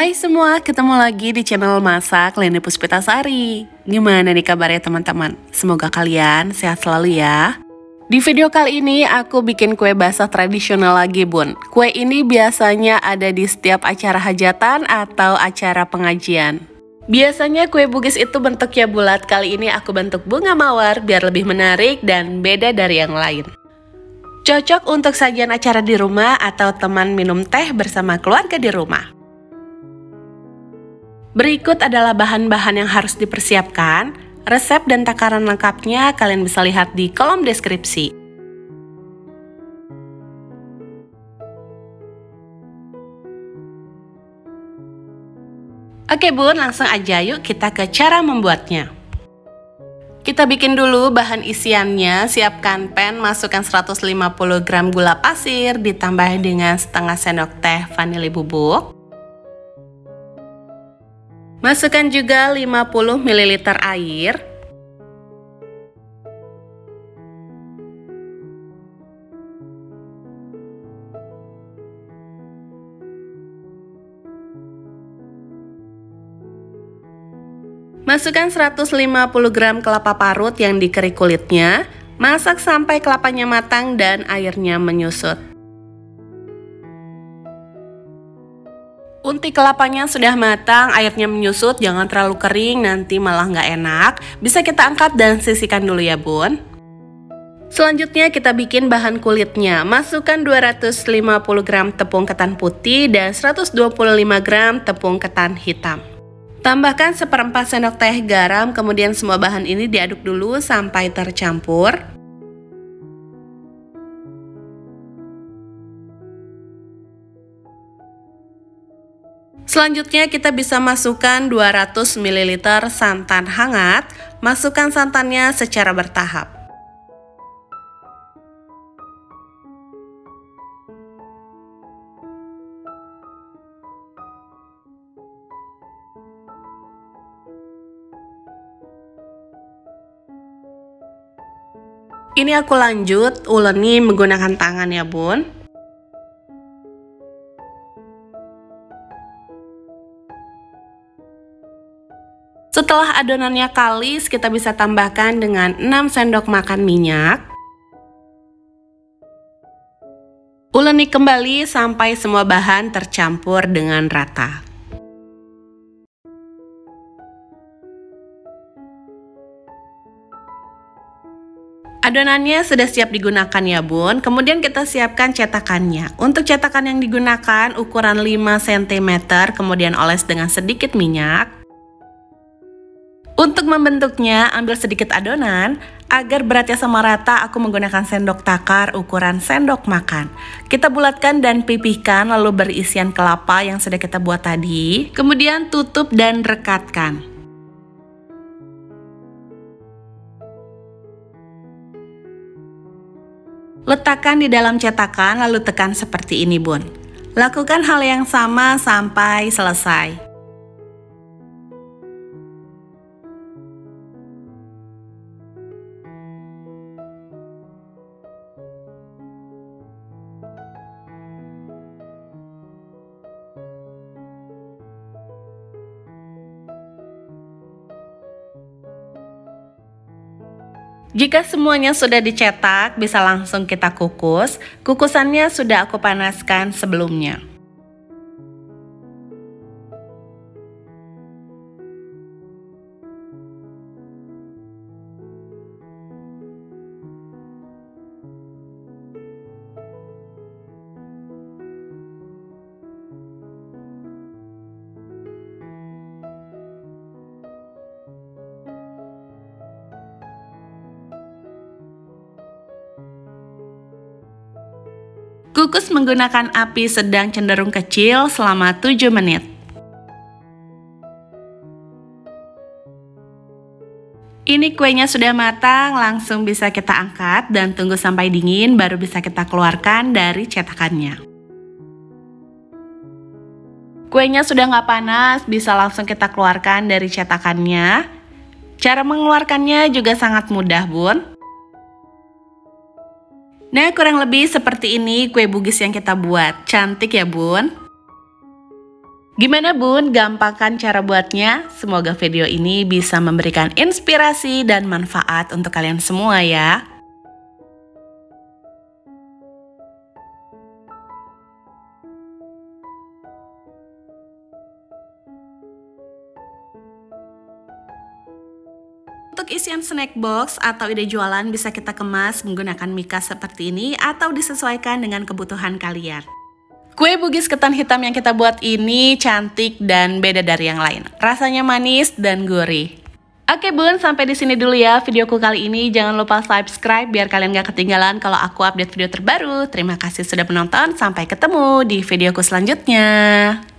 Hai semua, ketemu lagi di channel Masak Leni Puspitasari. Gimana nih kabarnya teman-teman? Semoga kalian sehat selalu ya. Di video kali ini aku bikin kue basah tradisional lagi bun. Kue ini biasanya ada di setiap acara hajatan atau acara pengajian. Biasanya kue bugis itu bentuknya bulat, kali ini aku bentuk bunga mawar biar lebih menarik dan beda dari yang lain. Cocok untuk sajian acara di rumah atau teman minum teh bersama keluarga di rumah. Berikut adalah bahan-bahan yang harus dipersiapkan. Resep dan takaran lengkapnya kalian bisa lihat di kolom deskripsi. Oke bun, langsung aja yuk kita ke cara membuatnya. Kita bikin dulu bahan isiannya. Siapkan pan, masukkan 150 gram gula pasir, ditambah dengan setengah sendok teh vanili bubuk. Masukkan juga 50 ml air. Masukkan 150 gram kelapa parut yang dikerik kulitnya. Masak sampai kelapanya matang dan airnya menyusut. Unti kelapanya sudah matang, airnya menyusut, jangan terlalu kering, nanti malah nggak enak. Bisa kita angkat dan sisihkan dulu ya bun. Selanjutnya kita bikin bahan kulitnya. Masukkan 250 gram tepung ketan putih dan 125 gram tepung ketan hitam. Tambahkan seperempat sendok teh garam, kemudian semua bahan ini diaduk dulu sampai tercampur. Selanjutnya kita bisa masukkan 200 ml santan hangat. Masukkan santannya secara bertahap. Ini aku lanjut uleni menggunakan tangan ya bun. Setelah adonannya kalis, kita bisa tambahkan dengan 6 sendok makan minyak. Uleni kembali sampai semua bahan tercampur dengan rata. Adonannya sudah siap digunakan ya bun. Kemudian kita siapkan cetakannya. Untuk cetakan yang digunakan ukuran 5 cm, kemudian oles dengan sedikit minyak. Untuk membentuknya, ambil sedikit adonan. Agar beratnya sama rata, aku menggunakan sendok takar ukuran sendok makan. Kita bulatkan dan pipihkan, lalu berisian kelapa yang sudah kita buat tadi. Kemudian tutup dan rekatkan. Letakkan di dalam cetakan, lalu tekan seperti ini bun. Lakukan hal yang sama sampai selesai. Jika semuanya sudah dicetak, bisa langsung kita kukus. Kukusannya sudah aku panaskan sebelumnya. Kukus menggunakan api sedang cenderung kecil selama 7 menit. Ini kuenya sudah matang, langsung bisa kita angkat dan tunggu sampai dingin baru bisa kita keluarkan dari cetakannya. Kuenya sudah nggak panas, bisa langsung kita keluarkan dari cetakannya. Cara mengeluarkannya juga sangat mudah bun. Nah, kurang lebih seperti ini kue bugis yang kita buat. Cantik ya bun? Gimana bun, gampang kan cara buatnya? Semoga video ini bisa memberikan inspirasi dan manfaat untuk kalian semua ya. Untuk isian snack box atau ide jualan bisa kita kemas menggunakan mika seperti ini atau disesuaikan dengan kebutuhan kalian. Kue bugis ketan hitam yang kita buat ini cantik dan beda dari yang lain. Rasanya manis dan gurih. Oke bun, sampai di sini dulu ya videoku kali ini. Jangan lupa subscribe biar kalian gak ketinggalan kalau aku update video terbaru. Terima kasih sudah menonton, sampai ketemu di videoku selanjutnya.